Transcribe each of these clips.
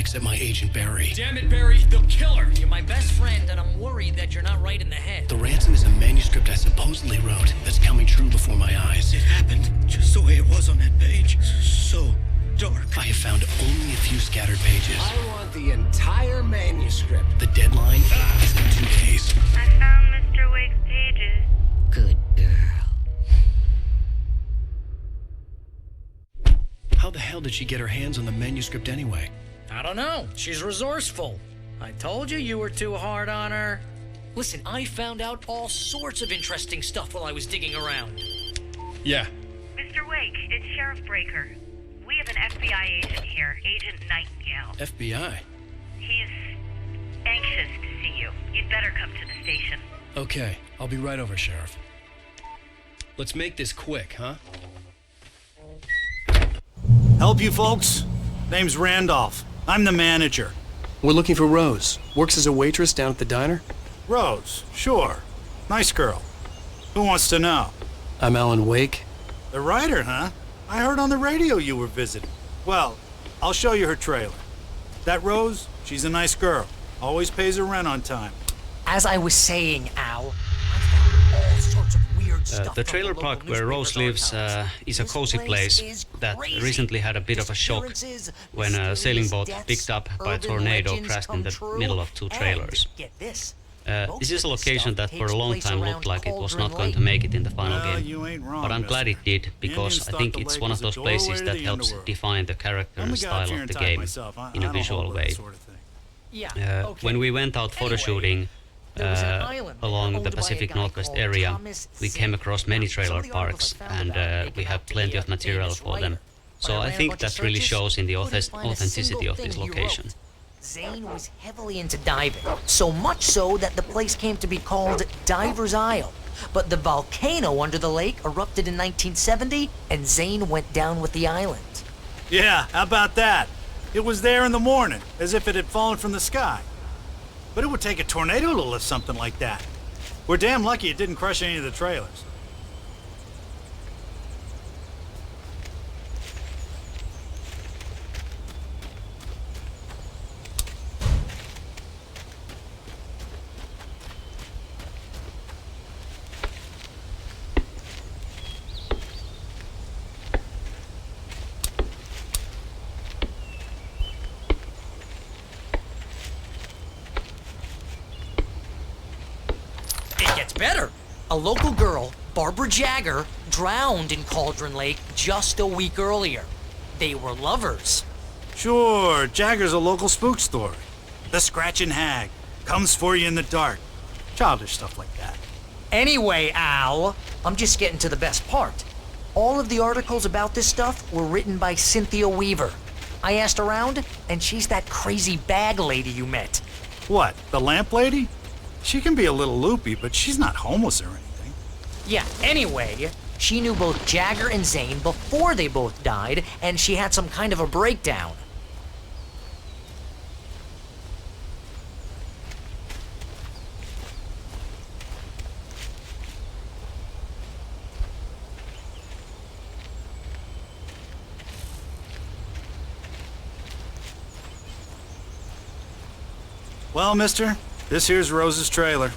except my agent Barry. Damn it, Barry, they'll kill her. You're my best friend, and I'm worried that you're not right in the head. The ransom is a manuscript I supposedly wrote that's coming true before my eyes. It happened just the way it was on that page. So dark. I have found only a few scattered pages. I want the entire manuscript. The deadline is in 2 days. I found Mr. Wake's pages. Good girl. How the hell did she get her hands on the manuscript anyway? I don't know. She's resourceful. I told you were too hard on her. Listen, I found out all sorts of interesting stuff while I was digging around. Yeah. Mr. Wake, it's Sheriff Breaker. We have an FBI agent here, Agent Nightingale. FBI? He's anxious to see you. You'd better come to the station. Okay, I'll be right over, Sheriff. Let's make this quick, huh? Help you folks? Name's Randolph. I'm the manager. We're looking for Rose. Works as a waitress down at the diner. Rose, sure. Nice girl. Who wants to know? I'm Alan Wake. The writer, huh? I heard on the radio you were visiting. Well, I'll show you her trailer. That Rose, she's a nice girl. Always pays her rent on time. As I was saying, Al, I found all sorts of weird stuff. The trailer park where Rose lives is a cozy place that recently had a bit of a shock when a sailing boat picked up by a tornado crashed in the middle of 2 trailers. This is a location that for a long time looked like it was not going to make it in the final Well, game. you ain't wrong, But I'm glad it mister. did, because Indians I think thought the it's lake one of was a those places doorway to that the helps underworld. define the character I'm and a guy out style here of and the type game myself. I in a don't visual hold with that way. sort of thing. Yeah, okay. When we went out photo shooting along the Pacific Northwest area, we came across many trailer parks, and we have plenty of material for them. So I think that really shows in the authenticity of this location. Zane was heavily into diving, so much so that the place came to be called Diver's Isle. But the volcano under the lake erupted in 1970, and Zane went down with the island. Yeah, how about that? It was there in the morning, as if it had fallen from the sky. But it would take a tornado to lift something like that. We're damn lucky it didn't crush any of the trailers. It gets better. A local girl, Barbara Jagger, drowned in Cauldron Lake just a week earlier. They were lovers. Sure, Jagger's a local spook story. The Scratching Hag comes for you in the dark. Childish stuff like that. Anyway, Al, I'm just getting to the best part. All of the articles about this stuff were written by Cynthia Weaver. I asked around, and she's that crazy bag lady you met. What, the lamp lady? She can be a little loopy, but she's not homeless or anything. Yeah, anyway, she knew both Jagger and Zane before they both died, and she had some kind of a breakdown. Well, mister, this here's Rose's trailer.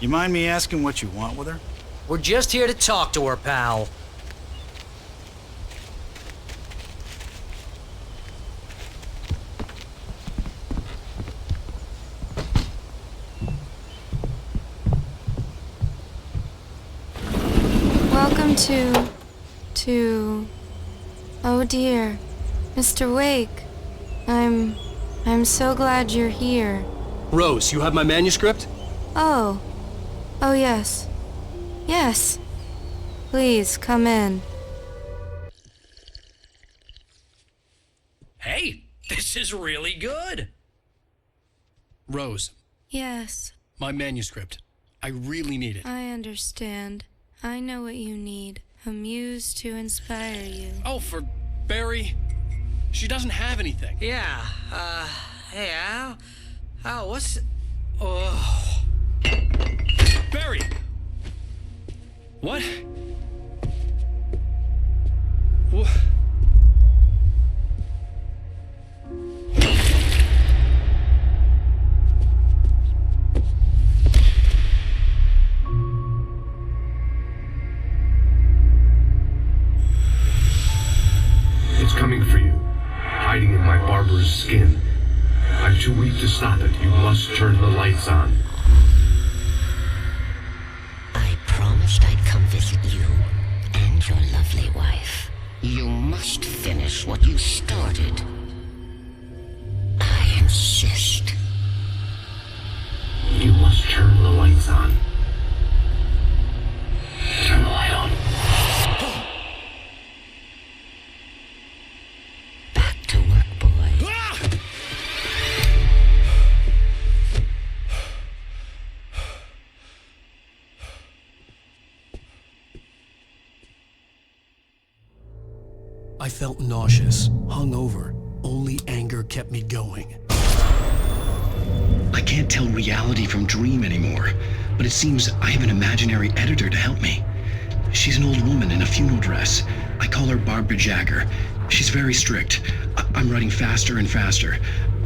You mind me asking what you want with her? We're just here to talk to her, pal. Welcome to... Oh dear, Mr. Wake. I'm so glad you're here. Rose, you have my manuscript? Oh. Oh, yes. Yes. Please, come in. Hey, this is really good. Rose, Yes, my manuscript. I really need it. I understand. I know what you need. A muse to inspire you. Oh, for Barry. She doesn't have anything. Yeah, hey, Al. Al, what's... Oh... Barry! What? too weak to stop it. You must turn the lights on. I promised I'd come visit you and your lovely wife. You must finish what you started. I insist. You must turn the lights on. Turn the light on. Back to work, boy. I felt nauseous, hungover. Only anger kept me going. I can't tell reality from dream anymore, but it seems I have an imaginary editor to help me. She's an old woman in a funeral dress. I call her Barbara Jagger. She's very strict. I'm writing faster and faster.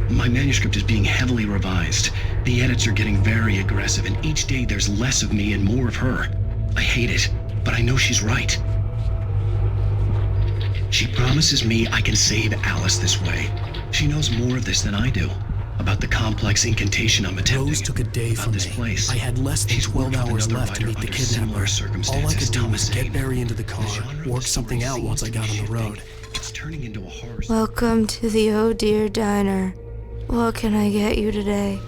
My manuscript is being heavily revised. The edits are getting very aggressive, and each day there's less of me and more of her. I hate it, but I know she's right. She promises me I can save Alice this way. She knows more of this than I do. About the complex incantation I'm attempting. Rose took a day from this me. place. I had less than 12 hours left to meet the kidnapper. All I could do was get Barry into the car, work something out once I got on the road. It's turning into a horror. Welcome to the Oh Dear Diner. What can I get you today?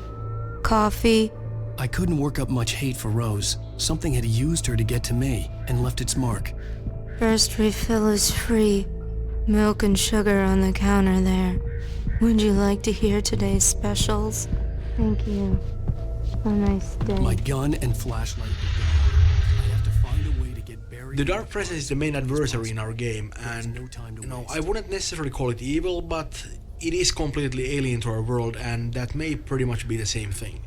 Coffee? I couldn't work up much hate for Rose. Something had used her to get to me and left its mark. First refill is free. Milk and sugar on the counter there. Would you like to hear today's specials? Thank you. Have a nice day. My gun and flashlight were gone. I have to find a way to get Barry. The Dark Presence is the main adversary in our game, and I wouldn't necessarily call it evil, but it is completely alien to our world, and that may pretty much be the same thing.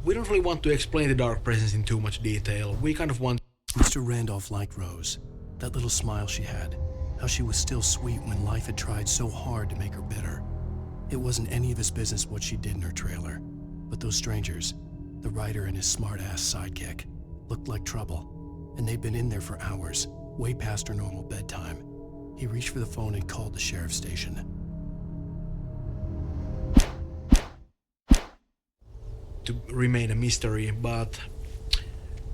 We don't really want to explain the Dark Presence in too much detail. We kind of want... Mr. Randolph liked Rose. That little smile she had. How she was still sweet when life had tried so hard to make her bitter. It wasn't any of his business what she did in her trailer. But those strangers, the writer and his smart-ass sidekick, looked like trouble. And they'd been in there for hours, way past her normal bedtime. He reached for the phone and called the sheriff's station. to remain a mystery, but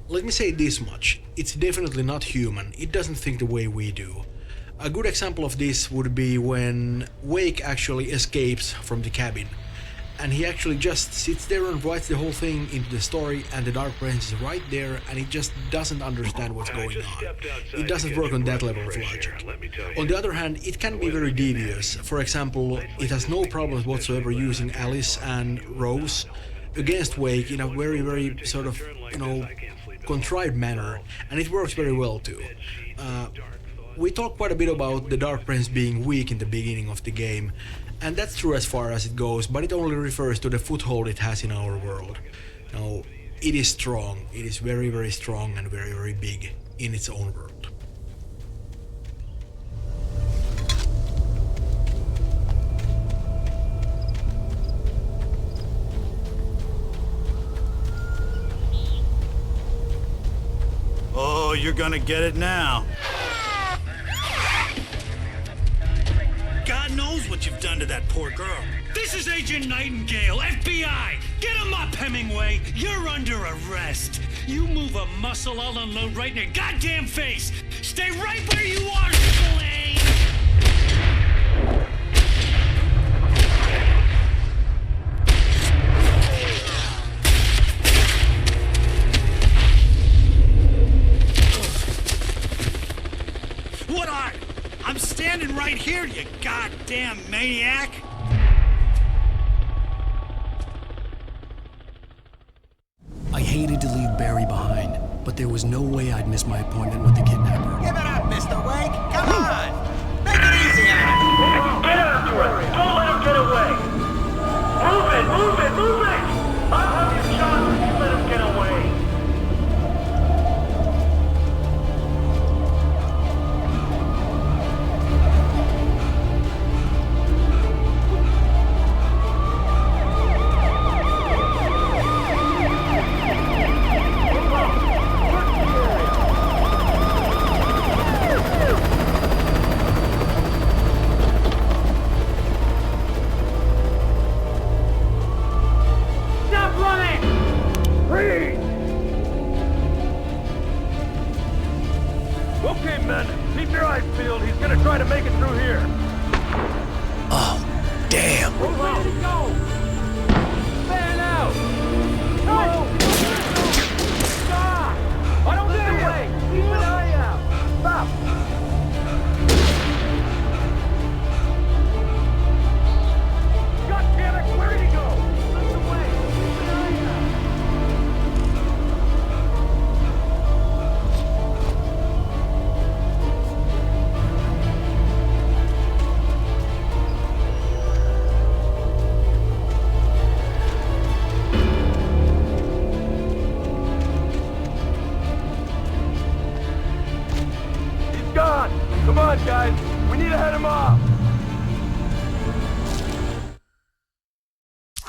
let me say this much. It's definitely not human. It doesn't think the way we do. A good example of this would be when Wake actually escapes from the cabin. And he actually just sits there and writes the whole thing into the story, and the Dark Presence is right there, and it just doesn't understand what's going on. It doesn't work on that level of logic. On the other hand, it can be very devious. For example, it has no problems whatsoever using Alice and Rose against Wake in a very, very sort of, contrived manner, and it works very well too. We talked quite a bit about the Dark Presence being weak in the beginning of the game, and that's true as far as it goes, but it only refers to the foothold it has in our world. Now, it is strong. It is very, very strong and very, very big in its own world. Oh, you're gonna get it now. God knows what you've done to that poor girl. This is Agent Nightingale, FBI! Get him up, Hemingway! You're under arrest! You move a muscle, I'll unload right in your goddamn face! Stay right where you are, Spillane! What are? I'm standing right here, you goddamn maniac! I hated to leave Barry behind, but there was no way I'd miss my appointment with the kidnapper. Give it up, Mr. Wake! Come on! Make it easy on him! Get after it! Don't let him get away! Move it! Move it! Move it! I'll have you shot if you let him get away!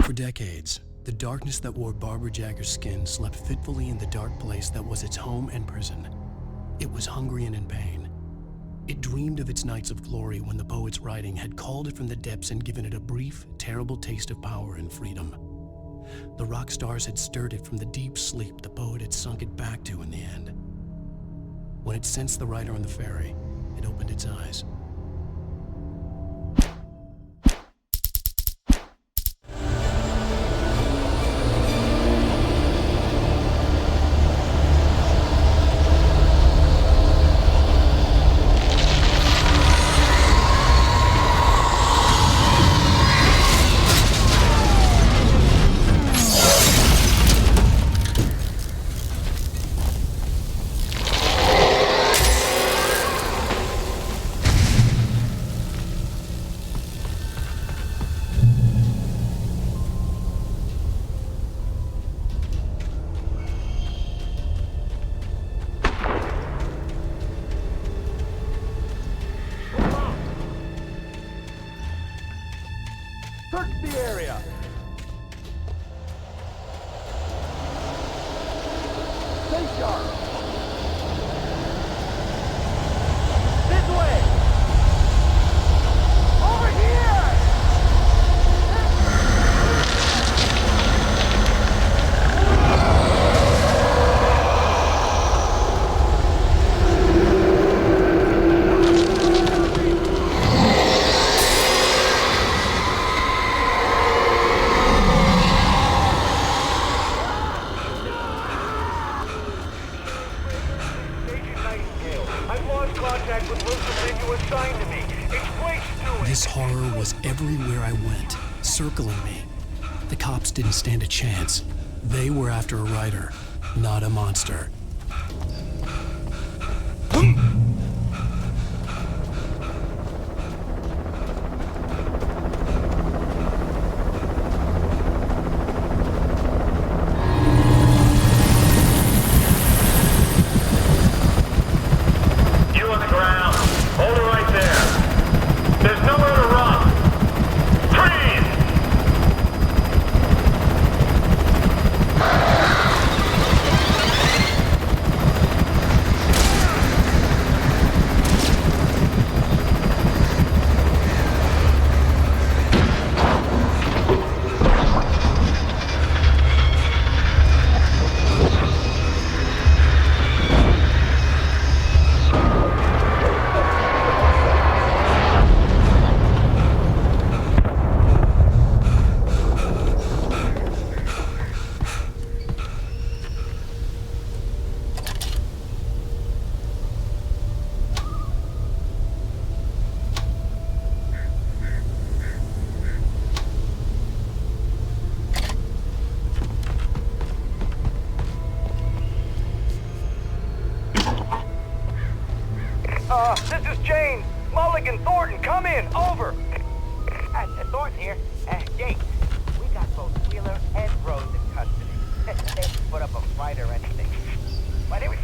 For decades, the darkness that wore Barbara Jagger's skin slept fitfully in the dark place that was its home and prison. It was hungry and in pain. It dreamed of its nights of glory when the poet's writing had called it from the depths and given it a brief, terrible taste of power and freedom. The rock stars had stirred it from the deep sleep the poet had sunk it back to in the end. When it sensed the writer on the ferry, it opened its eyes. Search the area! Stay sharp! This way! Over here! This horror was everywhere I went, circling me. The cops didn't stand a chance. They were after a writer, not a monster. This is James. Mulligan, Thornton, come in. Over. Thornton here. Jake, we got both Wheeler and Rose in custody. They didn't put up a fight or anything. But it was...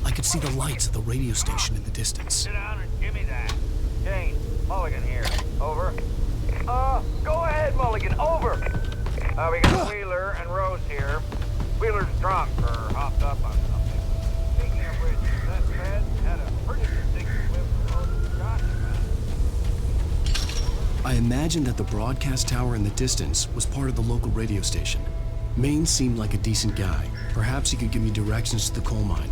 I could see the lights of the radio station in the distance. Sit down and give me that. James, Mulligan here. Over. Go ahead, Mulligan. Over. We got Wheeler and Rose here. Wheeler's drunk or hopped up on something. Speaking of which, that Fed had a pretty distinct whiff of Rose's shot. I imagined that the broadcast tower in the distance was part of the local radio station. Maine seemed like a decent guy. Perhaps he could give me directions to the coal mine.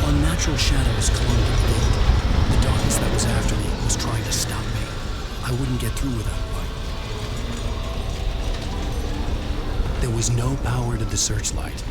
Unnatural shadows clung to the building. The darkness that was after me was trying to stop me. I wouldn't get through without light. There was no power to the searchlight.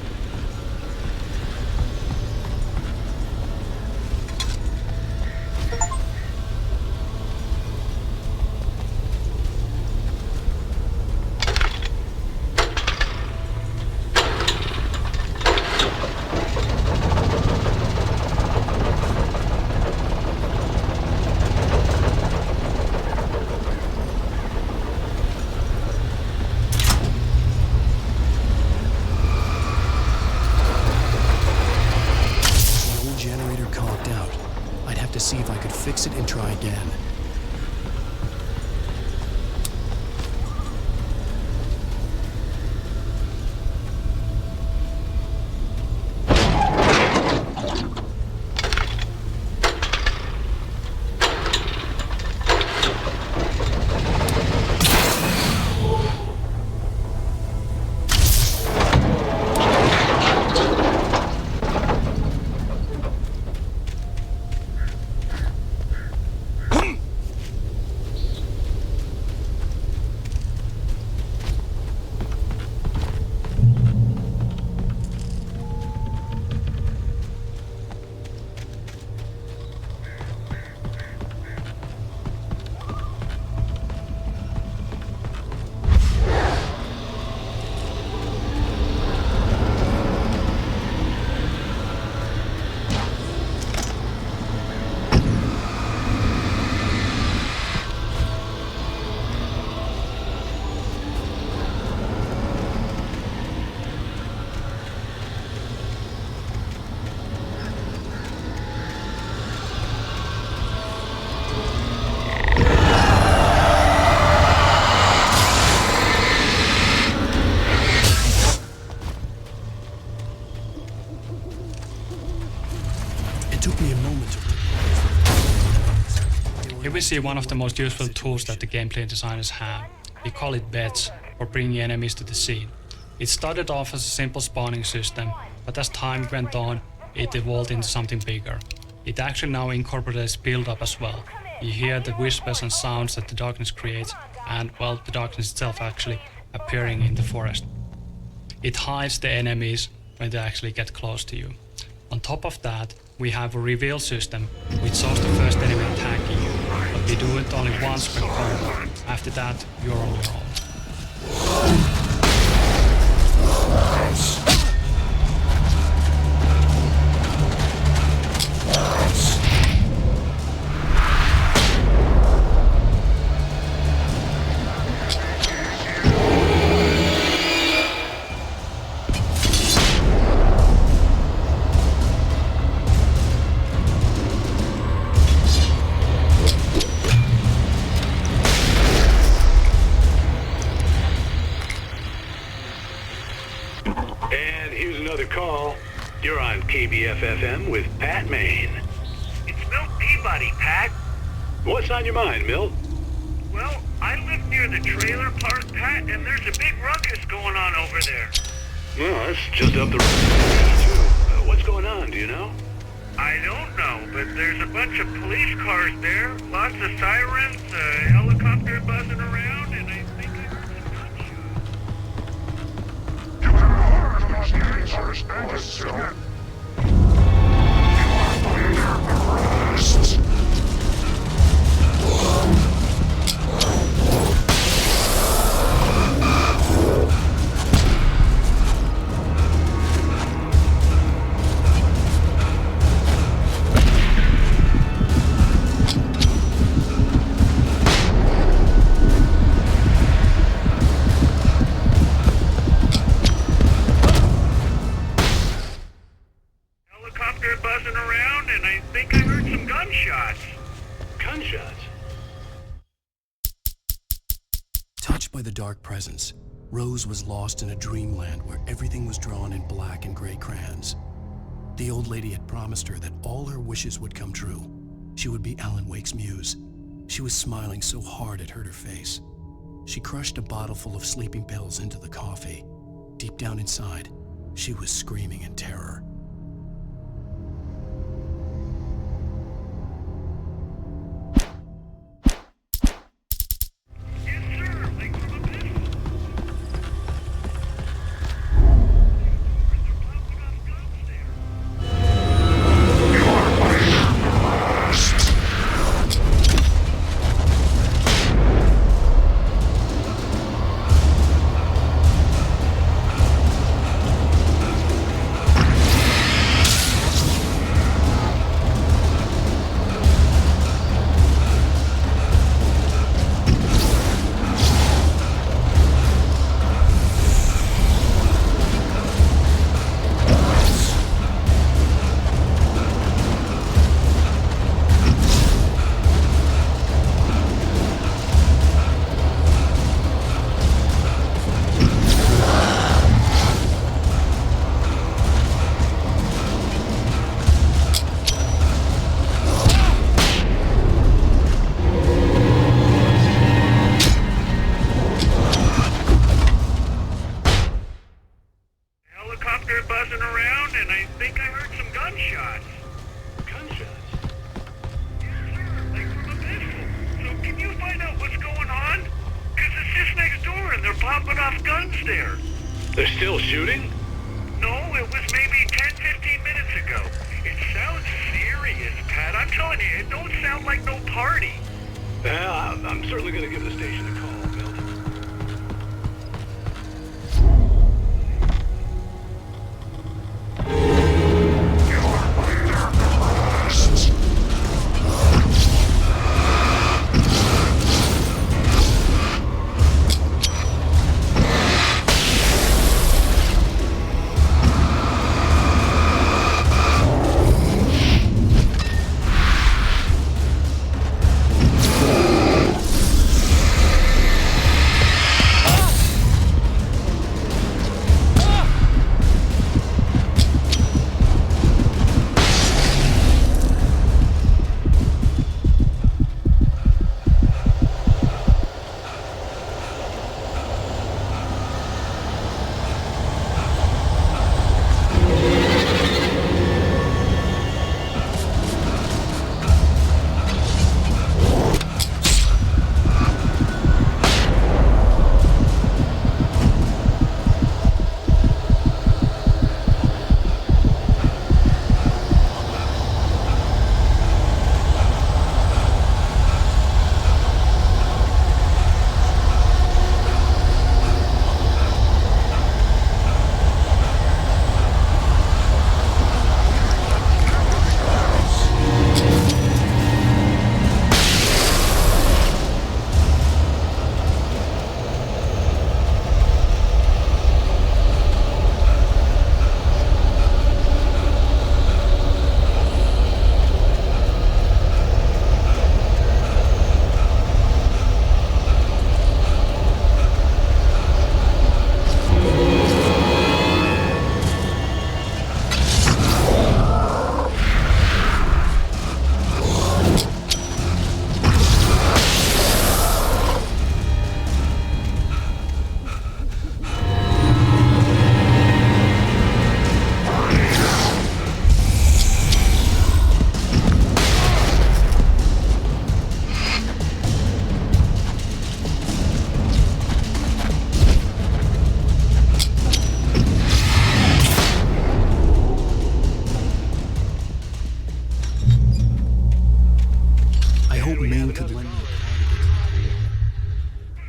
to see if I could fix it and try again. Here we see one of the most useful tools that the gameplay designers have. We call it beds, for bringing enemies to the scene. It started off as a simple spawning system, but as time went on, it evolved into something bigger. It actually now incorporates build-up as well. You hear the whispers and sounds that the darkness creates, and, well, the darkness itself actually appearing in the forest. It hides the enemies when they actually get close to you. On top of that, we have a reveal system, which shows the first enemy attacking you, but we do it only once per combo. After that, you're on your own. You're on KBF-FM with Pat Maine. It's Milt Peabody, Pat. What's on your mind, Milt? Well, I live near the trailer park, Pat, and there's a big ruckus going on over there. Well, that's just up the road from me, too. What's going on, do you know? I don't know, but there's a bunch of police cars there, lots of sirens, a helicopter buzzing around, and I think I heard some gunshots. You have heard those dangerous bandits yet? You are under arrest. Buzzing around, and I think I heard some gunshots. Gunshots? Touched by the dark presence, Rose was lost in a dreamland where everything was drawn in black and gray crayons. The old lady had promised her that all her wishes would come true. She would be Alan Wake's muse. She was smiling so hard it hurt her face. She crushed a bottle full of sleeping pills into the coffee. Deep down inside, she was screaming in terror. there. They're still shooting? No, it was maybe 10-15 minutes ago. It sounds serious, Pat. I'm telling you, it don't sound like no party. Yeah, I'm certainly going to give the station a call, Milt.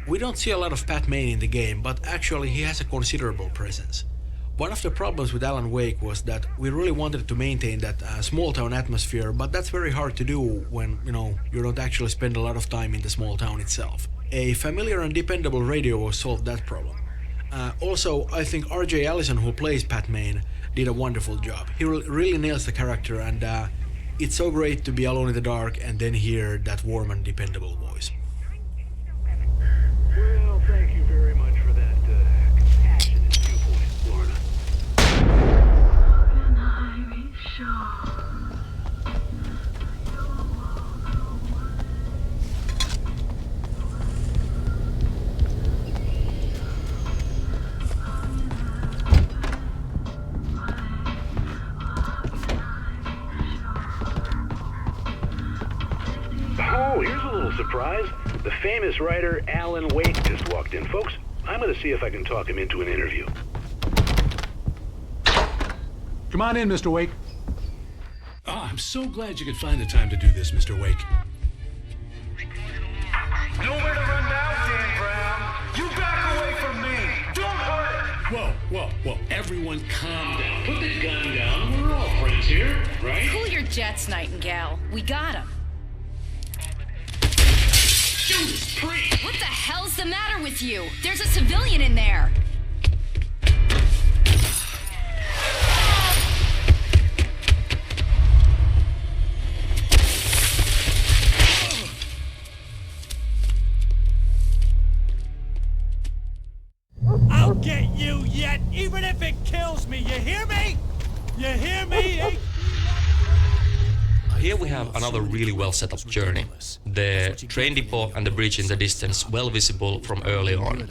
We don't see a lot of Pat Maine in the game, but actually he has a considerable presence. One of the problems with Alan Wake was that we really wanted to maintain that small town atmosphere, but that's very hard to do when, you don't actually spend a lot of time in the small town itself. A familiar and dependable radio solved that problem. Also, I think RJ Allison, who plays Pat Maine, did a wonderful job. He really nails the character, and it's so great to be alone in the dark and then hear that warm and dependable voice. Well, thank you very much for that compassionate viewpoint, Lorna. Can I be sure? Oh, here's a little surprise. The famous writer Alan Wake just walked in. Folks, I'm going to see if I can talk him into an interview. Come on in, Mr. Wake. Oh, I'm so glad you could find the time to do this, Mr. Wake. Nowhere to run now, Dan Brown. You back away from me. Don't hurt it. Whoa. Everyone calm down. Put the gun down. We're all friends here, right? Cool your jets, Nightingale. We got him. Judas Priest! What the hell's the matter with you? There's a civilian in there. I'll get you yet, even if it kills me. You hear me? You hear me? Here we have another really well set up journey. The train depot and the bridge in the distance, well visible from early on.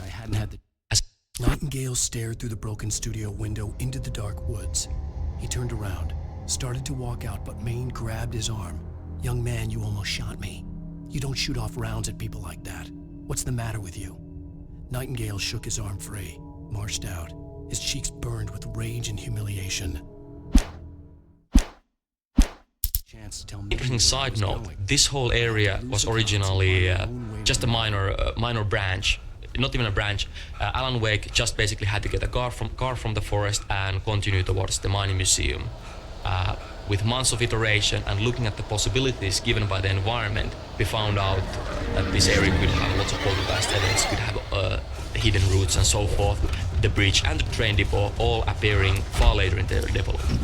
Nightingale stared through the broken studio window into the dark woods. He turned around, started to walk out, but Maine grabbed his arm. "Young man, you almost shot me. You don't shoot off rounds at people like that. What's the matter with you?" Nightingale shook his arm free. marched out. His cheeks burned with rage and humiliation. Interesting side note, this whole area was originally just a minor branch. Not even a branch. Alan Wake just basically had to get a car from the forest and continue towards the mining museum. With months of iteration and looking at the possibilities given by the environment, we found out that this area could have lots of poltergeist evidence, could have hidden routes and so forth. The bridge and the train depot all appearing far later in their development.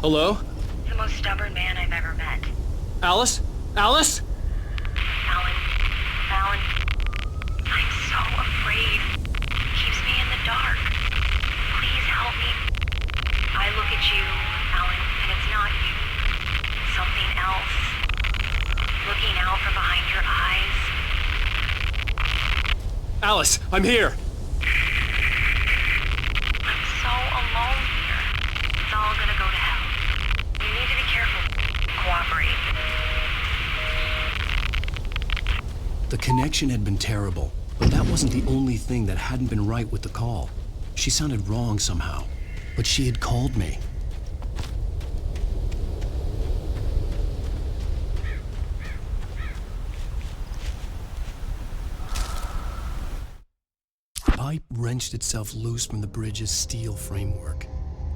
Hello? The most stubborn man I've ever met. Alice? Alice? Alan. Alan. I'm so afraid. Keeps me in the dark. Please help me. I look at you, Alan, and it's not you. It's something else. Looking out from behind your eyes. Alice, I'm here. I'm so alone here. It's all gonna go to hell. You need to be careful. Cooperate. The connection had been terrible, but that wasn't the only thing that hadn't been right with the call. She sounded wrong somehow, but she had called me. The pipe wrenched itself loose from the bridge's steel framework.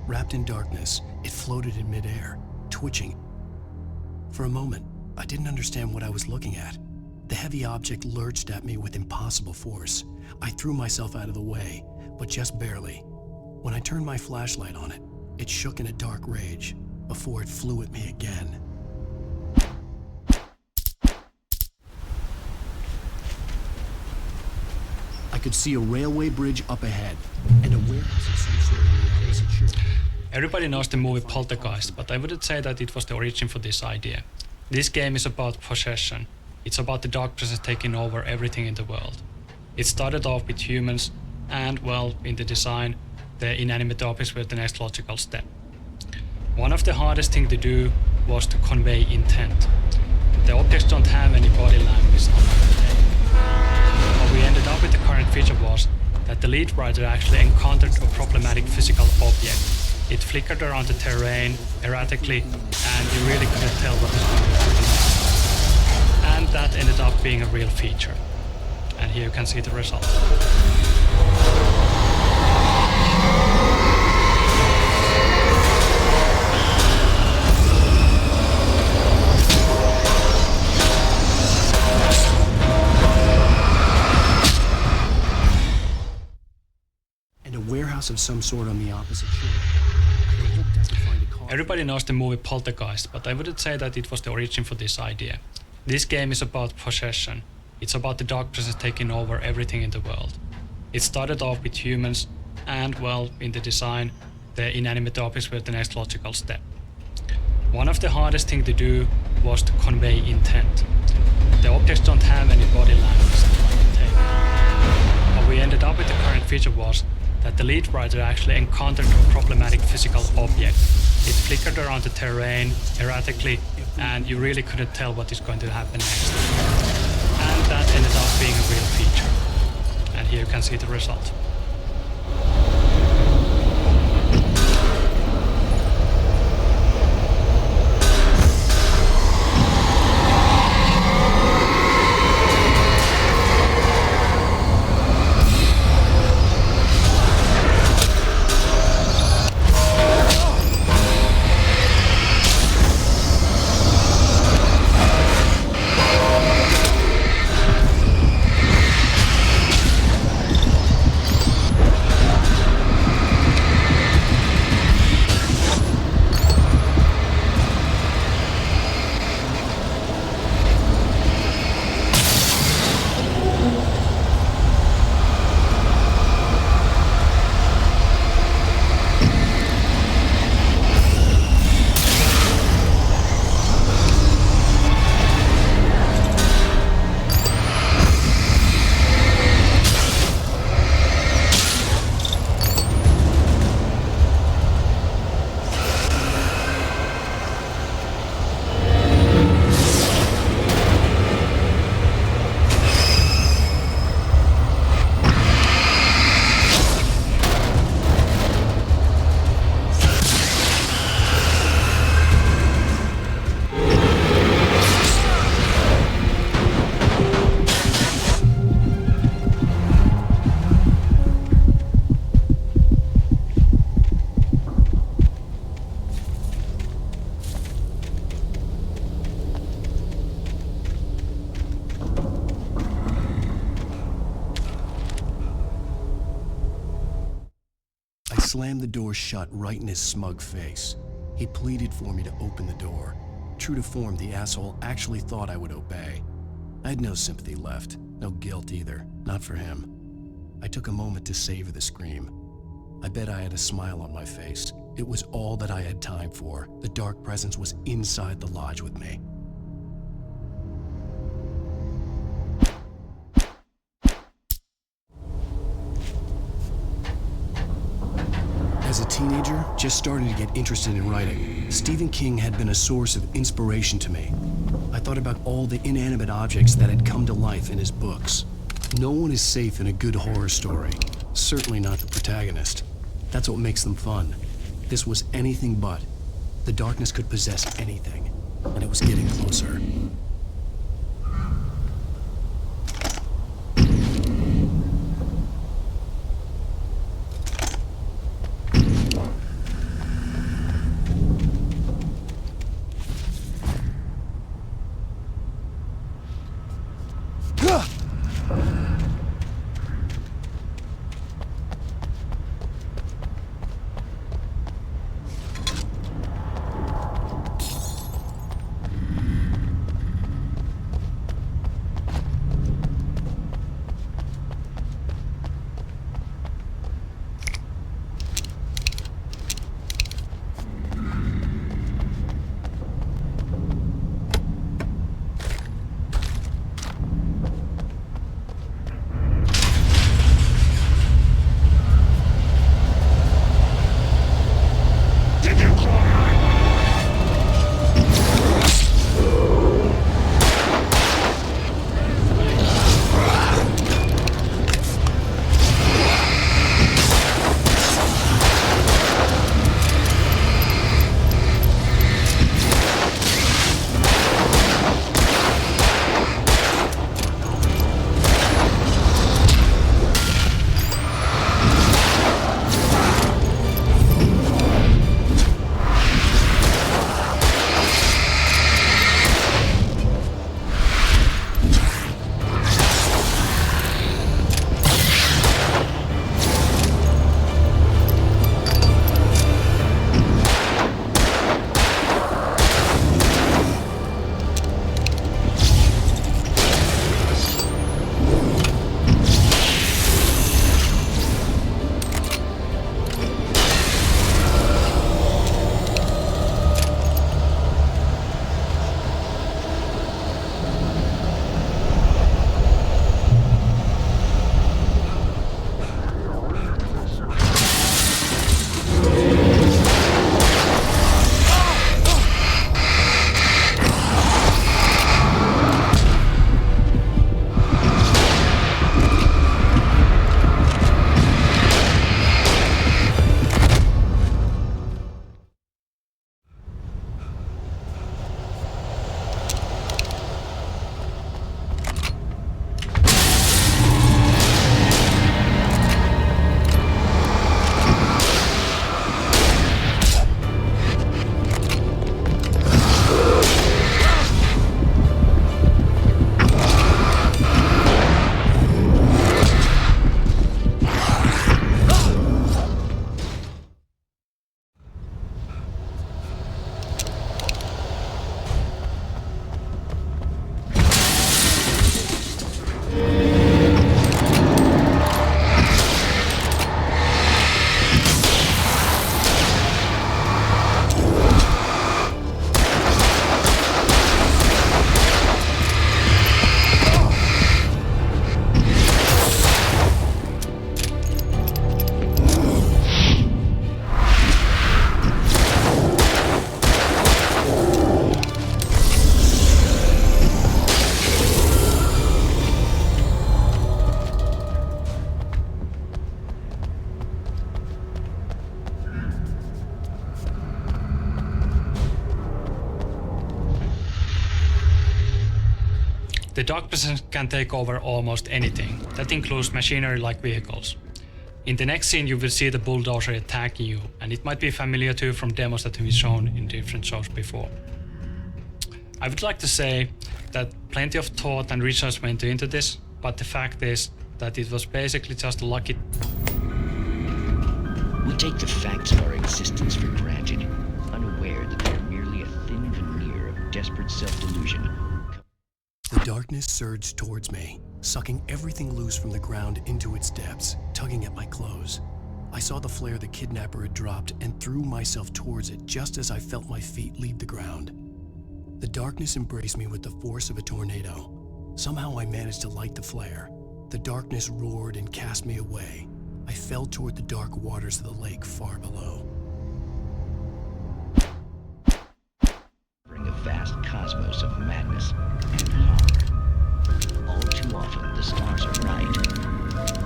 Wrapped in darkness, it floated in midair, twitching. For a moment, I didn't understand what I was looking at. The heavy object lurched at me with impossible force. I threw myself out of the way, but just barely. When I turned my flashlight on it, it shook in a dark rage before it flew at me again. I could see a railway bridge up ahead and a warehouse of some sort on the opposite shore. Everybody knows the movie Poltergeist, but I wouldn't say that it was the origin for this idea. This game is about possession. It's about the dark presence taking over everything in the world. It started off with humans, and, well, in the design, the inanimate objects were the next logical step. One of the hardest things to do was to convey intent. The objects don't have any body language on the tape. What we ended up with the current feature was that the lead writer actually encountered a problematic physical object. It flickered around the terrain erratically, and you really couldn't tell what was going to happen next. And that ended up being a real feature. And here you can see the result. And a warehouse of some sort on the opposite shore. I hoped I could find a car. Everybody knows the movie Poltergeist, but I wouldn't say that it was the origin for this idea. This game is about possession. It's about the dark presence taking over everything in the world. It started off with humans, and, well, in the design, the inanimate objects were the next logical step. One of the hardest things to do was to convey intent. The objects don't have any body language like the tape. What we ended up with the current feature was that the lead writer actually encountered a problematic physical object. It flickered around the terrain erratically, and you really couldn't tell what is going to happen next. And that ended up being a real feature. And here you can see the result. Slammed the door shut right in his smug face. He pleaded for me to open the door. True to form, the asshole actually thought I would obey. I had no sympathy left, no guilt either, not for him. I took a moment to savor the scream. I bet I had a smile on my face. It was all that I had time for. The dark presence was inside the lodge with me. As a teenager, just starting to get interested in writing, Stephen King had been a source of inspiration to me. I thought about all the inanimate objects that had come to life in his books. No one is safe in a good horror story, certainly not the protagonist. That's what makes them fun. This was anything but. The darkness could possess anything, and it was getting closer. The dark presence can take over almost anything. That includes machinery like vehicles. In the next scene you will see the bulldozer attacking you, and it might be familiar to you from demos that have been shown in different shows before. I would like to say that plenty of thought and research went into this, but the fact is that it was basically just a lucky... We take the facts of our existence for granted, unaware desperate self-delusion. The darkness surged towards me, sucking everything loose from the ground into its depths, tugging at my clothes. I saw the flare the kidnapper had dropped and threw myself towards it just as I felt my feet leave the ground. The darkness embraced me with the force of a tornado. Somehow I managed to light the flare. The darkness roared and cast me away. I fell toward the dark waters of the lake far below. Bring a vast cosmos of madness and horror. All too often, the stars are right.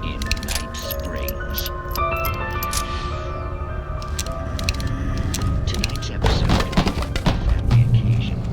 In Night Springs. Tonight's episode, Family Occasion.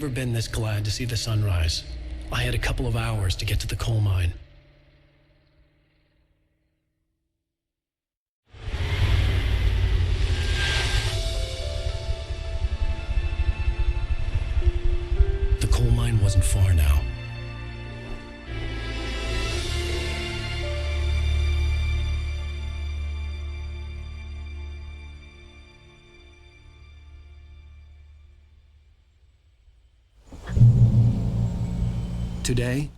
never been this glad to see the sunrise. I had a couple of hours to get to the coal mine. The coal mine wasn't far now. Today,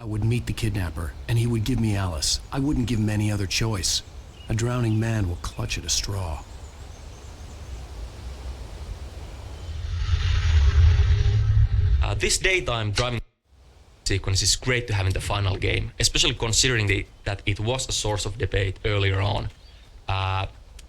I would meet the kidnapper, and he would give me Alice. I wouldn't give him any other choice. A drowning man will clutch at a straw. This daytime driving sequence is great to have in the final game, especially considering that it was a source of debate earlier on.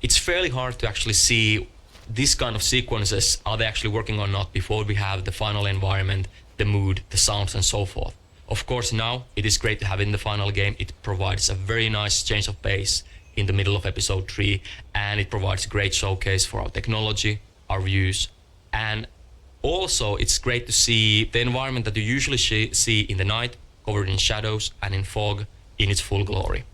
It's fairly hard to actually see this kind of sequences, are they actually working or not, before we have the final environment, the mood, the sounds, and so forth. Of course, now it is great to have in the final game. It provides a very nice change of pace in the middle of episode 3, and it provides a great showcase for our technology, our views, and also it's great to see the environment that you usually see in the night, covered in shadows and in fog, in its full glory.